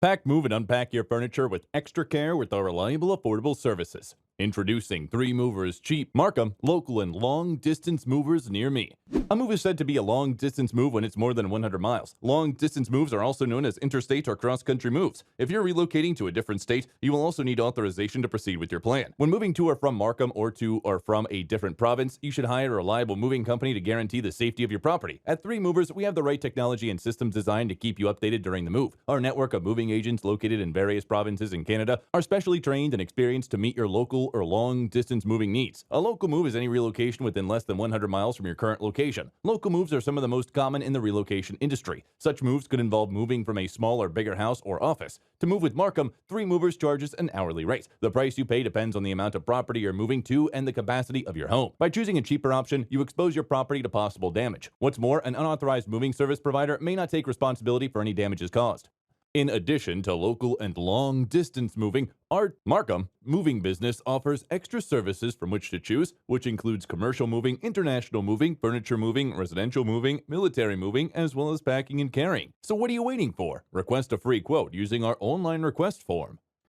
Pack, move, and unpack your furniture with extra care with our reliable, affordable services. Introducing 3 Movers Cheap, Markham, local and long-distance movers near me. A move is said to be a long-distance move when it's more than 100 miles. Long-distance moves are also known as interstate or cross-country moves. If you're relocating to a different state, you will also need authorization to proceed with your plan. When moving to or from Markham or to or from a different province, you should hire a reliable moving company to guarantee the safety of your property. At 3 Movers, we have the right technology and systems designed to keep you updated during the move. Our network of moving agents located in various provinces in Canada are specially trained and experienced to meet your local or long-distance moving needs. A local move is any relocation within less than 100 miles from your current location. Local moves are some of the most common in the relocation industry. Such moves could involve moving from a small or bigger house or office. To move with Markham, 3 Movers charges an hourly rate. The price you pay depends on the amount of property you're moving to and the capacity of your home. By choosing a cheaper option, you expose your property to possible damage. What's more, an unauthorized moving service provider may not take responsibility for any damages caused. In addition to local and long-distance moving, our Markham moving business offers extra services from which to choose, which includes commercial moving, international moving, furniture moving, residential moving, military moving, as well as packing and carrying. So what are you waiting for? Request a free quote using our online request form.